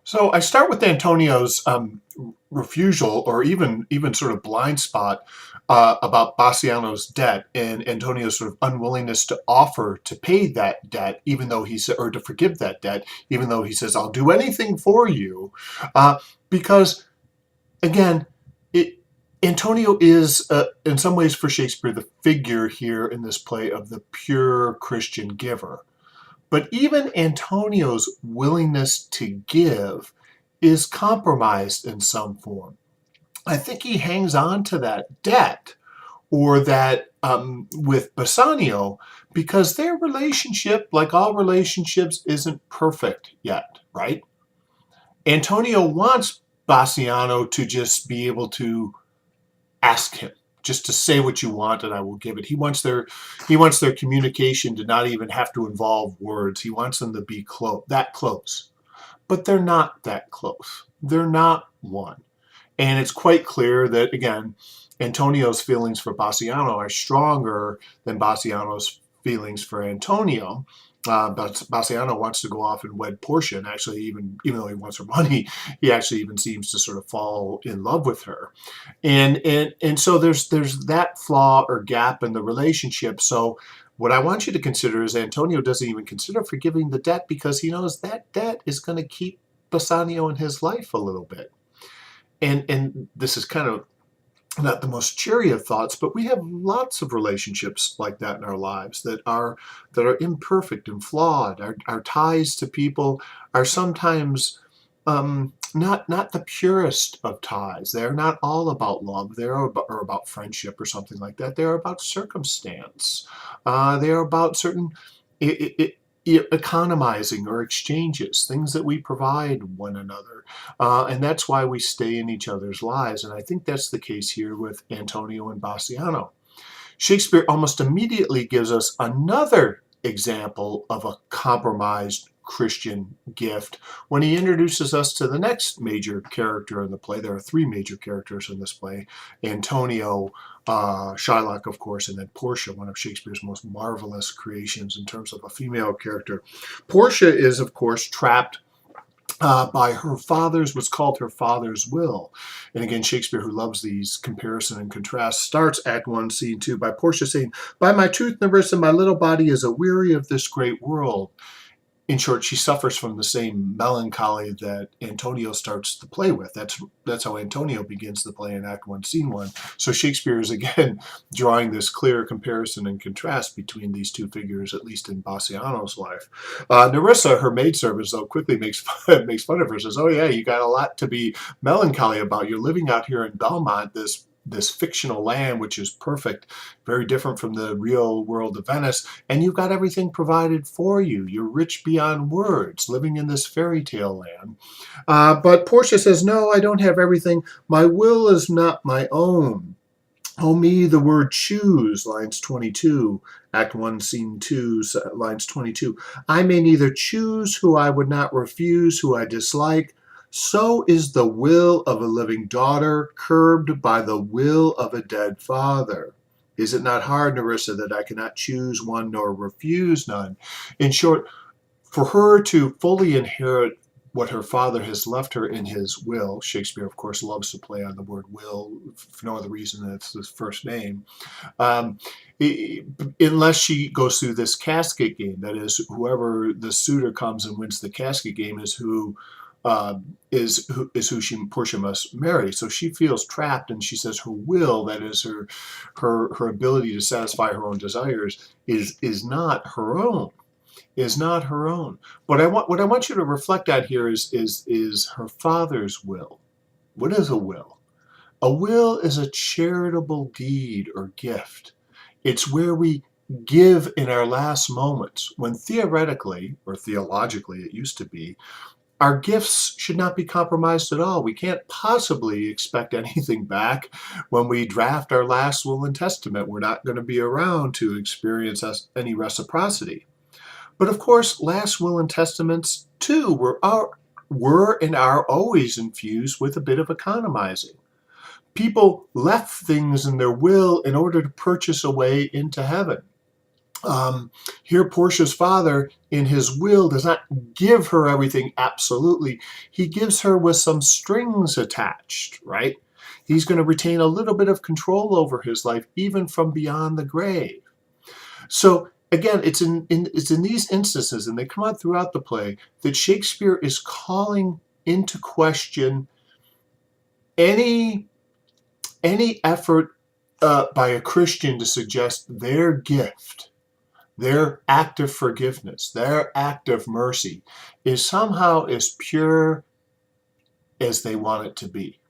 So I start with Antonio's refusal, or even sort of blind spot about Bassiano's debt and Antonio's sort of unwillingness to offer to pay that debt, even though he said, or to forgive that debt, even though he says, "I'll do anything for you," because again, it, Antonio is in some ways for Shakespeare the figure here in this play of the pure Christian giver. But even Antonio's willingness to give is compromised in some form. I think he hangs on to that debt or that with Bassanio because their relationship, like all relationships, isn't perfect yet, right? Antonio wants Bassiano to just be able to ask him, just to say what you want and I will give it. He wants their communication to not even have to involve words. He wants them to be that close. But they're not that close. They're not one. And it's quite clear that, again, Antonio's feelings for Bassiano are stronger than Bassiano's feelings for Antonio. But Bassiano wants to go off and wed Portia, and actually, even though he wants her money, he actually even seems to sort of fall in love with her, and so there's that flaw or gap in the relationship. So what I want you to consider is Antonio doesn't even consider forgiving the debt because he knows that debt is going to keep Bassanio in his life a little bit. And this is kind of not the most cheery of thoughts, but we have lots of relationships like that in our lives that are imperfect and flawed. Our ties to people are sometimes not the purest of ties. They're not all about love. Or about friendship or something like that. They're about circumstance. They're about certain economizing or exchanges, things that we provide one another. And that's why we stay in each other's lives. And I think that's the case here with Antonio and Bassiano. Shakespeare almost immediately gives us another example of a compromised Christian gift when he introduces us to the next major character in the play. There are three major characters in this play: Antonio, Shylock, of course, and then Portia, one of Shakespeare's most marvelous creations in terms of a female character. Portia is, of course, trapped by her father's, what's called her father's will. And again, Shakespeare, who loves these comparison and contrast, starts Act 1, Scene 2 by Portia saying, "By my truth, Nerissa, my little body is aweary of this great world." In short, she suffers from the same melancholy that Antonio starts the play with. That's how Antonio begins the play in Act 1, Scene 1. So Shakespeare is again drawing this clear comparison and contrast between these two figures, at least in Bassiano's life. Nerissa, her maidservant, though, quickly makes fun of her, says, "Oh yeah, you got a lot to be melancholy about. You're living out here in Belmont, this fictional land, which is perfect, very different from the real world of Venice, and you've got everything provided for you. You're rich beyond words, living in this fairy tale land." But Portia says, "No, I don't have everything. My will is not my own. Oh, me, the word choose," lines 22, Act 1, Scene 2, lines 22. "I may neither choose who I would not refuse, who I dislike. So is the will of a living daughter curbed by the will of a dead father. Is it not hard, Nerissa, that I cannot choose one nor refuse none?" In short, for her to fully inherit what her father has left her in his will — Shakespeare, of course, loves to play on the word will for no other reason than it's his first name — um, unless she goes through this casket game, that is, whoever the suitor comes and wins the casket game is who Portia must marry. So she feels trapped, and she says her will, that is her ability to satisfy her own desires, is not her own. Is not her own. What I want you to reflect on here is her father's will. What is a will? A will is a charitable deed or gift. It's where we give in our last moments, when theoretically or theologically it used to be, our gifts should not be compromised at all. We can't possibly expect anything back when we draft our last will and testament. We're not going to be around to experience any reciprocity. But of course, last will and testaments too were and are always infused with a bit of economizing. People left things in their will in order to purchase a way into heaven. Here, Portia's father, in his will, does not give her everything absolutely. He gives her with some strings attached, right? He's going to retain a little bit of control over his life, even from beyond the grave. So again, it's in these instances, and they come out throughout the play, that Shakespeare is calling into question any effort by a Christian to suggest their gift, their act of forgiveness, their act of mercy is somehow as pure as they want it to be.